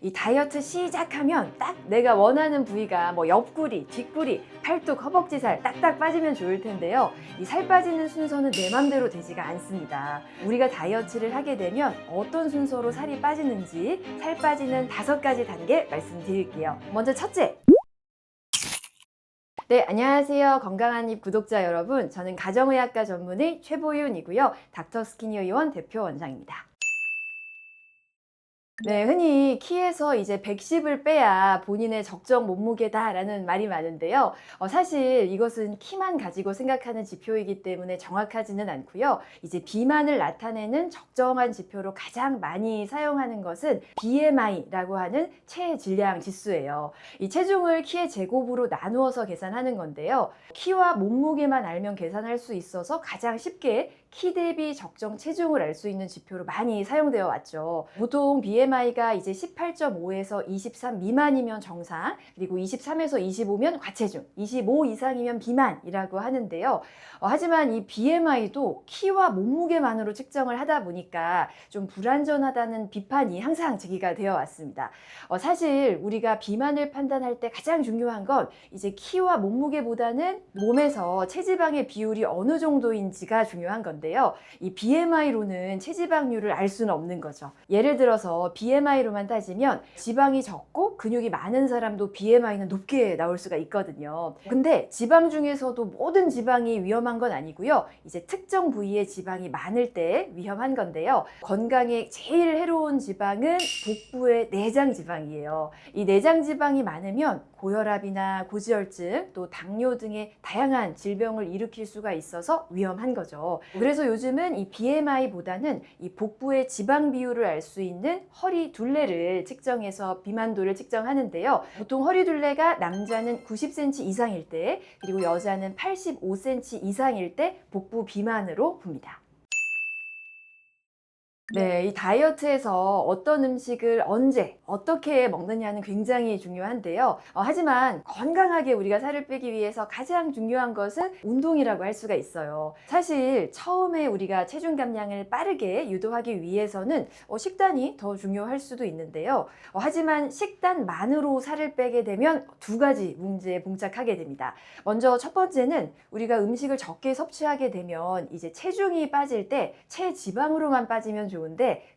이 다이어트 시작하면 딱 내가 원하는 부위가 뭐 옆구리, 뒷구리, 팔뚝, 허벅지 살 딱딱 빠지면 좋을 텐데요. 이 살 빠지는 순서는 내 맘대로 되지가 않습니다. 우리가 다이어트를 하게 되면 어떤 순서로 살이 빠지는지 살 빠지는 5가지 단계 말씀드릴게요. 먼저 첫째. 네, 안녕하세요. 건강한 입 구독자 여러분. 저는 가정의학과 전문의 최보윤이고요. 닥터스키니어 의원 대표 원장입니다. 네, 흔히 키에서 이제 110을 빼야 본인의 적정 몸무게다라는 말이 많은데요. 사실 이것은 키만 가지고 생각하는 지표이기 때문에 정확하지는 않고요. 이제 비만을 나타내는 적정한 지표로 가장 많이 사용하는 것은 BMI라고 하는 체질량 지수예요. 이 체중을 키의 제곱으로 나누어서 계산하는 건데요. 키와 몸무게만 알면 계산할 수 있어서 가장 쉽게 키 대비 적정 체중을 알 수 있는 지표로 많이 사용되어 왔죠. 보통 BMI가 이제 18.5에서 23 미만이면 정상, 그리고 23에서 25면 과체중, 25 이상이면 비만이라고 하는데요. 하지만 이 BMI도 키와 몸무게만으로 측정을 하다 보니까 좀 불완전하다는 비판이 항상 제기가 되어 왔습니다. 사실 우리가 비만을 판단할 때 가장 중요한 건 이제 키와 몸무게보다는 몸에서 체지방의 비율이 어느 정도인지가 중요한 건데요. 이 BMI로는 체지방률을 알 수는 없는 거죠. 예를 들어서 BMI로만 따지면 지방이 적고 근육이 많은 사람도 BMI는 높게 나올 수가 있거든요. 근데 지방 중에서도 모든 지방이 위험한 건 아니고요. 이제 특정 부위에 지방이 많을 때 위험한 건데요. 건강에 제일 해로운 지방은 복부의 내장 지방이에요. 이 내장 지방이 많으면 고혈압이나 고지혈증, 또 당뇨 등의 다양한 질병을 일으킬 수가 있어서 위험한 거죠. 그래서 요즘은 이 BMI보다는 이 복부의 지방 비율을 알 수 있는 허리 둘레를 측정해서 비만도를 측정하는데요. 보통 허리 둘레가 남자는 90cm 이상일 때, 그리고 여자는 85cm 이상일 때 복부 비만으로 봅니다. 네, 이 다이어트에서 어떤 음식을 언제, 어떻게 먹느냐는 굉장히 중요한데요. 하지만 건강하게 우리가 살을 빼기 위해서 가장 중요한 것은 운동이라고 할 수가 있어요. 사실 처음에 우리가 체중 감량을 빠르게 유도하기 위해서는 식단이 더 중요할 수도 있는데요. 하지만 식단만으로 살을 빼게 되면 2가지 문제에 봉착하게 됩니다. 먼저 첫 번째는 우리가 음식을 적게 섭취하게 되면 이제 체중이 빠질 때 체지방으로만 빠지면 좋은데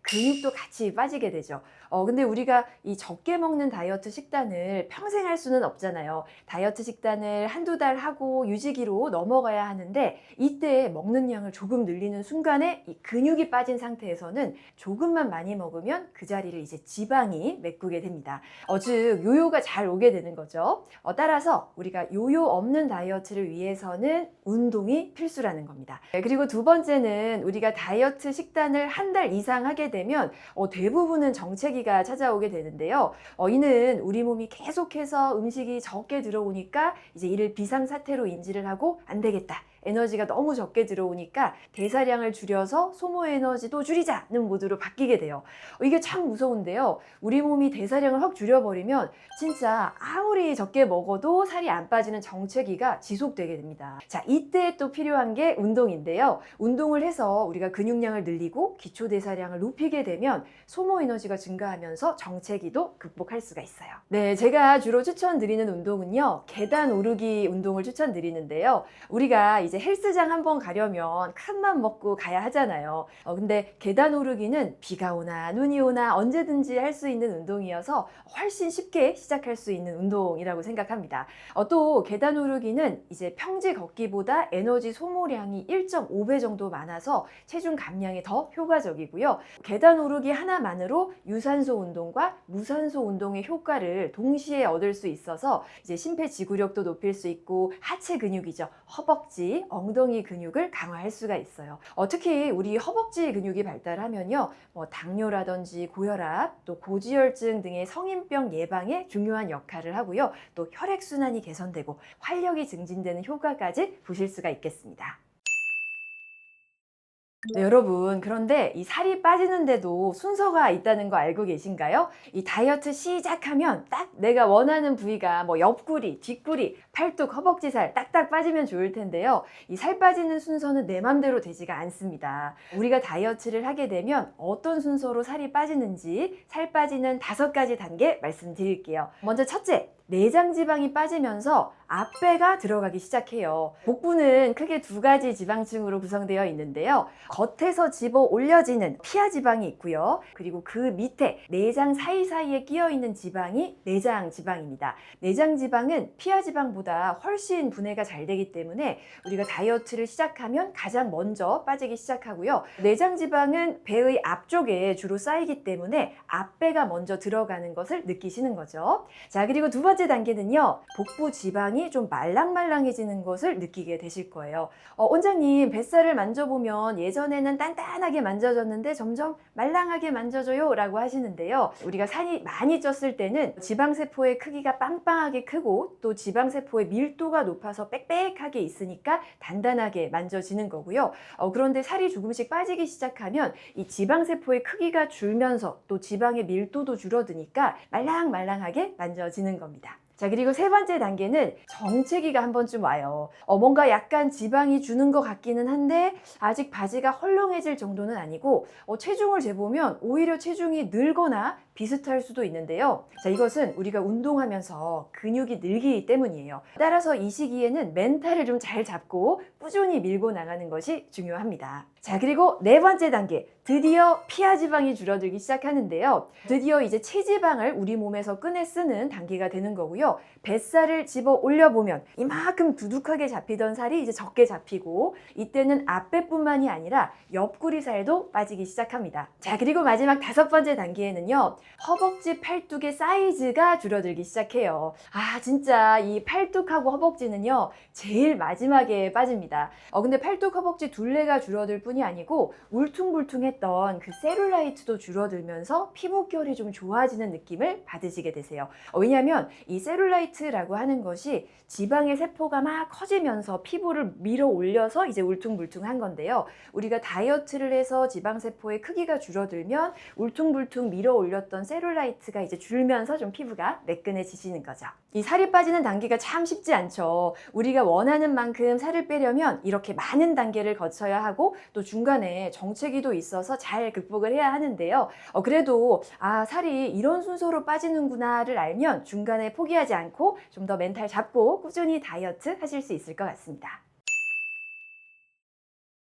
근육도 같이 빠지게 되죠. 근데 우리가 이 적게 먹는 다이어트 식단을 평생 할 수는 없잖아요. 다이어트 식단을 1~2달 하고 유지기로 넘어가야 하는데 이때 먹는 양을 조금 늘리는 순간에 이 근육이 빠진 상태에서는 조금만 많이 먹으면 그 자리를 이제 지방이 메꾸게 됩니다. 즉 요요가 잘 오게 되는 거죠. 따라서 우리가 요요 없는 다이어트를 위해서는 운동이 필수라는 겁니다. 그리고 2번째는 우리가 다이어트 식단을 1달 이상 하게 되면 대부분은 정체기가 찾아오게 되는데요. 이는 우리 몸이 계속해서 음식이 적게 들어오니까 이제 이를 비상사태로 인지를 하고 안 되겠다. 에너지가 너무 적게 들어오니까 대사량을 줄여서 소모 에너지도 줄이자는 모드로 바뀌게 돼요. 이게 참 무서운데요. 우리 몸이 대사량을 확 줄여버리면 진짜 아무리 적게 먹어도 살이 안 빠지는 정체기가 지속되게 됩니다. 자, 이때 또 필요한 게 운동인데요. 운동을 해서 우리가 근육량을 늘리고 기초 대사량을 높이게 되면 소모 에너지가 증가하면서 정체기도 극복할 수가 있어요. 네, 제가 주로 추천드리는 운동은요. 계단 오르기 운동을 추천드리는데요. 우리가 이제 헬스장 한번 가려면 큰 맘 먹고 가야 하잖아요. 근데 계단 오르기는 비가 오나 눈이 오나 언제든지 할 수 있는 운동이어서 훨씬 쉽게 시작할 수 있는 운동이라고 생각합니다. 또 계단 오르기는 이제 평지 걷기보다 에너지 소모량이 1.5배 정도 많아서 체중 감량에 더 효과적이고요. 계단 오르기 하나만으로 유산소 운동과 무산소 운동의 효과를 동시에 얻을 수 있어서 이제 심폐지구력도 높일 수 있고 하체 근육이죠. 허벅지, 엉덩이 근육을 강화할 수가 있어요. 특히 우리 허벅지 근육이 발달하면요. 당뇨라든지 고혈압, 또 고지혈증 등의 성인병 예방에 중요한 역할을 하고요. 또 혈액순환이 개선되고 활력이 증진되는 효과까지 보실 수가 있겠습니다. 네, 여러분, 그런데 이 살이 빠지는데도 순서가 있다는 거 알고 계신가요? 이 다이어트 시작하면 딱 내가 원하는 부위가 뭐 옆구리, 뒷구리, 팔뚝, 허벅지 살 딱딱 빠지면 좋을 텐데요. 이 살 빠지는 순서는 내 맘대로 되지가 않습니다. 우리가 다이어트를 하게 되면 어떤 순서로 살이 빠지는지 살 빠지는 5가지 단계 말씀드릴게요. 먼저 첫째, 내장 지방이 빠지면서 앞배가 들어가기 시작해요. 복부는 크게 2가지 지방층으로 구성되어 있는데요. 겉에서 집어 올려지는 피하 지방이 있고요. 그리고 그 밑에 내장 사이사이에 끼어 있는 지방이 내장 지방입니다. 내장 지방은 피하 지방보다 훨씬 분해가 잘 되기 때문에 우리가 다이어트를 시작하면 가장 먼저 빠지기 시작하고요. 내장 지방은 배의 앞쪽에 주로 쌓이기 때문에 앞배가 먼저 들어가는 것을 느끼시는 거죠. 자, 그리고 2번째 단계는요. 복부 지방이 좀 말랑말랑해지는 것을 느끼게 되실 거예요. 원장님, 뱃살을 만져보면 예전에는 단단하게 만져졌는데 점점 말랑하게 만져져요 라고 하시는데요. 우리가 살이 많이 쪘을 때는 지방세포의 크기가 빵빵하게 크고 또 지방세포의 밀도가 높아서 빽빽하게 있으니까 단단하게 만져지는 거고요. 그런데 살이 조금씩 빠지기 시작하면 이 지방세포의 크기가 줄면서 또 지방의 밀도도 줄어드니까 말랑말랑하게 만져지는 겁니다. 자, 그리고 3번째 단계는 정체기가 한 번쯤 와요. 뭔가 약간 지방이 주는 것 같기는 한데 아직 바지가 헐렁해질 정도는 아니고 체중을 재보면 오히려 체중이 늘거나 비슷할 수도 있는데요. 자, 이것은 우리가 운동하면서 근육이 늘기 때문이에요. 따라서 이 시기에는 멘탈을 좀 잘 잡고 꾸준히 밀고 나가는 것이 중요합니다. 자, 그리고 4번째 단계, 드디어 피하 지방이 줄어들기 시작하는데요. 드디어 이제 체지방을 우리 몸에서 꺼내 쓰는 단계가 되는 거고요. 뱃살을 집어 올려보면 이만큼 두둑하게 잡히던 살이 이제 적게 잡히고 이때는 앞배뿐만이 아니라 옆구리 살도 빠지기 시작합니다. 자, 그리고 마지막 5번째 단계에는요. 허벅지 팔뚝의 사이즈가 줄어들기 시작해요. 진짜 이 팔뚝하고 허벅지는요. 제일 마지막에 빠집니다. 근데 팔뚝, 허벅지 둘레가 줄어들 뿐이 아니고 울퉁불퉁했던 그 셀룰라이트도 줄어들면서 피부결이 좀 좋아지는 느낌을 받으시게 되세요. 왜냐하면 이 셀룰라이트라고 하는 것이 지방의 세포가 막 커지면서 피부를 밀어 올려서 이제 울퉁불퉁한 건데요. 우리가 다이어트를 해서 지방세포의 크기가 줄어들면 울퉁불퉁 밀어 올렸던 셀룰라이트가 이제 줄면서 좀 피부가 매끈해지시는 거죠. 이 살이 빠지는 단계가 참 쉽지 않죠. 우리가 원하는 만큼 살을 빼려면 이렇게 많은 단계를 거쳐야 하고 또 중간에 정체기도 있어서 잘 극복을 해야 하는데요. 그래도 살이 이런 순서로 빠지는구나를 알면 중간에 포기하지 않고 좀 더 멘탈 잡고 꾸준히 다이어트 하실 수 있을 것 같습니다.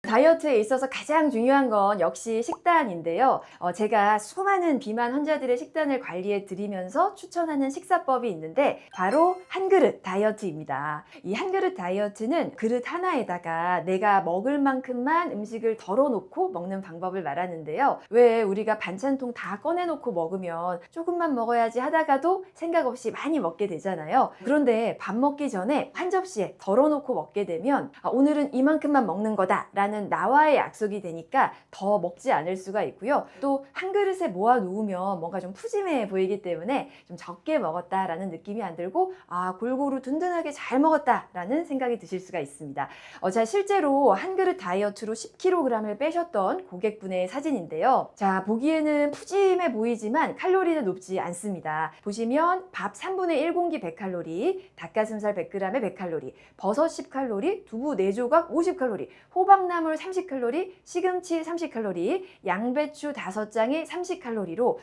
다이어트에 있어서 가장 중요한 건 역시 식단인데요. 제가 수많은 비만 환자들의 식단을 관리해 드리면서 추천하는 식사법이 있는데 바로 한 그릇 다이어트입니다. 이 한 그릇 다이어트는 그릇 하나에다가 내가 먹을 만큼만 음식을 덜어놓고 먹는 방법을 말하는데요. 왜 우리가 반찬통 다 꺼내놓고 먹으면 조금만 먹어야지 하다가도 생각 없이 많이 먹게 되잖아요. 그런데 밥 먹기 전에 한 접시에 덜어놓고 먹게 되면 오늘은 이만큼만 먹는 거다 라는 나와의 약속이 되니까 더 먹지 않을 수가 있고요. 또 한 그릇에 모아 놓으면 뭔가 좀 푸짐해 보이기 때문에 좀 적게 먹었다라는 느낌이 안 들고 골고루 든든하게 잘 먹었다라는 생각이 드실 수가 있습니다. 자, 실제로 한 그릇 다이어트로 10kg을 빼셨던 고객분의 사진인데요. 자, 보기에는 푸짐해 보이지만 칼로리는 높지 않습니다. 보시면 밥 3분의 1공기 100칼로리, 닭가슴살 100g에 100칼로리, 버섯 10칼로리, 두부 4조각 50칼로리, 호박나물 30칼로리, 시금치 30칼로리, 양배추 5장에 30칼로리로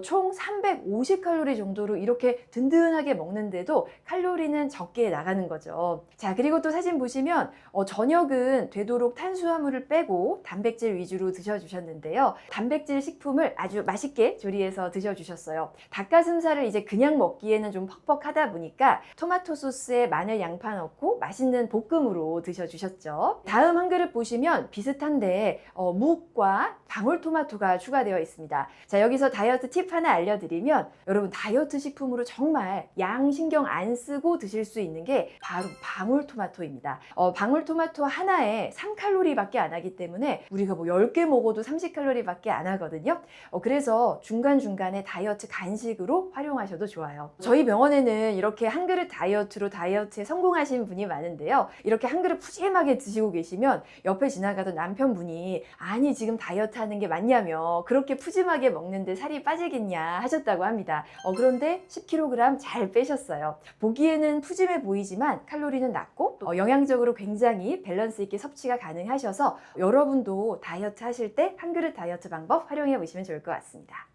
총 350칼로리 정도로 이렇게 든든하게 먹는데도 칼로리는 적게 나가는 거죠. 자, 그리고 또 사진 보시면 저녁은 되도록 탄수화물을 빼고 단백질 위주로 드셔주셨는데요. 단백질 식품을 아주 맛있게 조리해서 드셔주셨어요. 닭가슴살을 이제 그냥 먹기에는 좀 퍽퍽하다 보니까 토마토 소스에 마늘, 양파 넣고 맛있는 볶음으로 드셔주셨죠. 다음 한 그릇 보시면 비슷한데 묵과 방울토마토가 추가되어 있습니다. 자, 여기서 다이어트 팁 하나 알려드리면 여러분 다이어트 식품으로 정말 양 신경 안 쓰고 드실 수 있는 게 바로 방울토마토입니다. 방울토마토 하나에 3칼로리밖에 안 하기 때문에 우리가 뭐 10개 먹어도 30칼로리밖에 안 하거든요. 그래서 중간중간에 다이어트 간식으로 활용하셔도 좋아요. 저희 병원에는 이렇게 한 그릇 다이어트로 다이어트에 성공하신 분이 많은데요. 이렇게 한 그릇 푸짐하게 드시고 계시면 옆에 지나가던 남편분이 아니 지금 다이어트 하는 게 맞냐며 그렇게 푸짐하게 먹는데 살이 빠지겠냐 하셨다고 합니다. 그런데 10kg 잘 빼셨어요. 보기에는 푸짐해 보이지만 칼로리는 낮고 또 영양적으로 굉장히 밸런스 있게 섭취가 가능하셔서 여러분도 다이어트 하실 때 한 그릇 다이어트 방법 활용해 보시면 좋을 것 같습니다.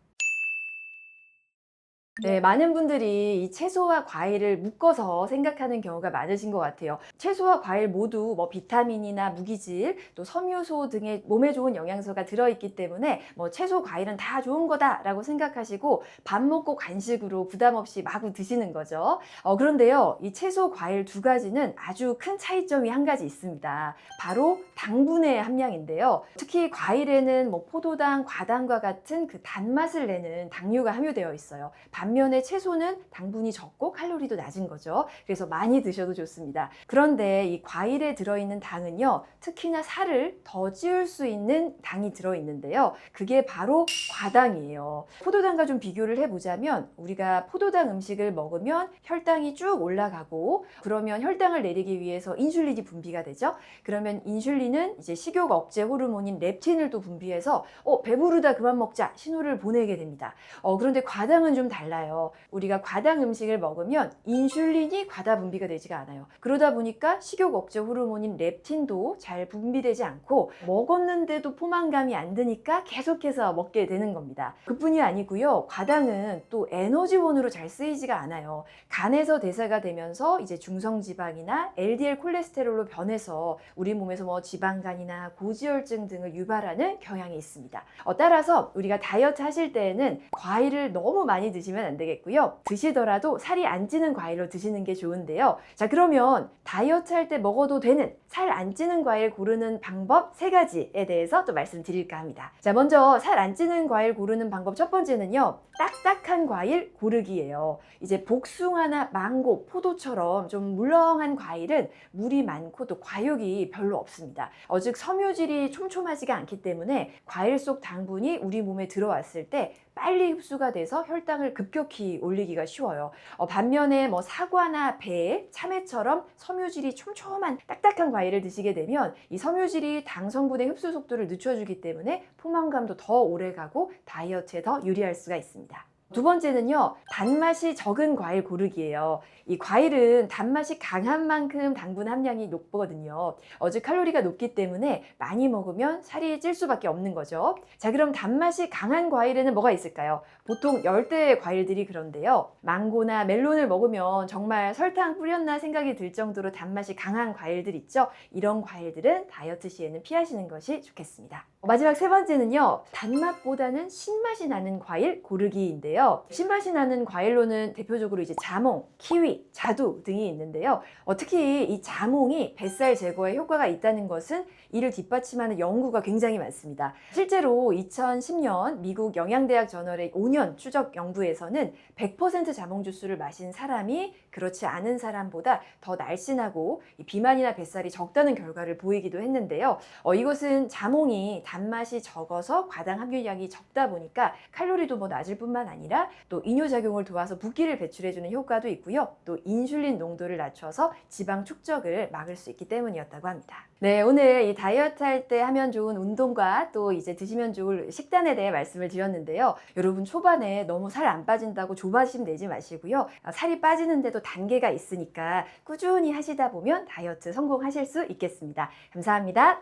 네, 많은 분들이 이 채소와 과일을 묶어서 생각하는 경우가 많으신 것 같아요. 채소와 과일 모두 뭐 비타민이나 무기질, 또 섬유소 등의 몸에 좋은 영양소가 들어있기 때문에 뭐 채소, 과일은 다 좋은 거다라고 생각하시고 밥 먹고 간식으로 부담 없이 마구 드시는 거죠. 그런데요, 이 채소, 과일 두 가지는 아주 큰 차이점이 한 가지 있습니다. 바로 당분의 함량인데요. 특히 과일에는 뭐 포도당, 과당과 같은 그 단맛을 내는 당류가 함유되어 있어요. 반면에 채소는 당분이 적고 칼로리도 낮은 거죠. 그래서 많이 드셔도 좋습니다. 그런데 이 과일에 들어있는 당은요, 특히나 살을 더 찌울 수 있는 당이 들어있는데요. 그게 바로 과당이에요. 포도당과 좀 비교를 해보자면 우리가 포도당 음식을 먹으면 혈당이 쭉 올라가고 그러면 혈당을 내리기 위해서 인슐린이 분비가 되죠. 그러면 인슐린은 이제 식욕 억제 호르몬인 렙틴을 또 분비해서 배부르다 그만 먹자 신호를 보내게 됩니다. 그런데 과당은 좀 달라요. 우리가 과당 음식을 먹으면 인슐린이 과다 분비가 되지가 않아요. 그러다 보니까 식욕 억제 호르몬인 렙틴도 잘 분비되지 않고 먹었는데도 포만감이 안 드니까 계속해서 먹게 되는 겁니다. 그뿐이 아니고요. 과당은 또 에너지원으로 잘 쓰이지가 않아요. 간에서 대사가 되면서 이제 중성지방이나 LDL 콜레스테롤로 변해서 우리 몸에서 뭐 지방간이나 고지혈증 등을 유발하는 경향이 있습니다. 따라서 우리가 다이어트 하실 때에는 과일을 너무 많이 드시면 안 되겠고요. 드시더라도 살이 안 찌는 과일로 드시는 게 좋은데요. 자, 그러면 다이어트 할 때 먹어도 되는 살 안 찌는 과일 고르는 방법 3가지에 대해서 또 말씀드릴까 합니다. 자, 먼저 살 안 찌는 과일 고르는 방법 첫 번째는요. 딱딱한 과일 고르기예요. 이제 복숭아나 망고, 포도처럼 좀 물렁한 과일은 물이 많고 또 과육이 별로 없습니다. 즉 섬유질이 촘촘하지가 않기 때문에 과일 속 당분이 우리 몸에 들어왔을 때 빨리 흡수가 돼서 혈당을 급격히 올리기가 쉬워요. 반면에 뭐 사과나 배, 참외처럼 섬유질이 촘촘한 딱딱한 과일을 드시게 되면 이 섬유질이 당 성분의 흡수 속도를 늦춰주기 때문에 포만감도 더 오래가고 다이어트에 더 유리할 수가 있습니다. 두 번째는요, 단맛이 적은 과일 고르기예요. 이 과일은 단맛이 강한 만큼 당분 함량이 높거든요. 즉 칼로리가 높기 때문에 많이 먹으면 살이 찔 수밖에 없는 거죠. 자, 그럼 단맛이 강한 과일에는 뭐가 있을까요? 보통 열대 과일들이 그런데요. 망고나 멜론을 먹으면 정말 설탕 뿌렸나 생각이 들 정도로 단맛이 강한 과일들 있죠. 이런 과일들은 다이어트 시에는 피하시는 것이 좋겠습니다. 마지막 3번째는요. 단맛보다는 신맛이 나는 과일 고르기인데요. 신맛이 나는 과일로는 대표적으로 이제 자몽, 키위, 자두 등이 있는데요. 특히 이 자몽이 뱃살 제거에 효과가 있다는 것은 이를 뒷받침하는 연구가 굉장히 많습니다. 실제로 2010년 미국 영양대학 저널의 5년 추적 연구에서는 100% 자몽 주스를 마신 사람이 그렇지 않은 사람보다 더 날씬하고 비만이나 뱃살이 적다는 결과를 보이기도 했는데요. 이것은 자몽이 단맛이 적어서 과당 함유량이 적다 보니까 칼로리도 뭐 낮을 뿐만 아니라 또 이뇨작용을 도와서 붓기를 배출해주는 효과도 있고요. 또 인슐린 농도를 낮춰서 지방 축적을 막을 수 있기 때문이었다고 합니다. 네, 오늘 이 다이어트 할 때 하면 좋은 운동과 또 이제 드시면 좋을 식단에 대해 말씀을 드렸는데요. 여러분 초반에 너무 살 안 빠진다고 조바심 내지 마시고요. 살이 빠지는데도 단계가 있으니까 꾸준히 하시다 보면 다이어트 성공하실 수 있겠습니다. 감사합니다.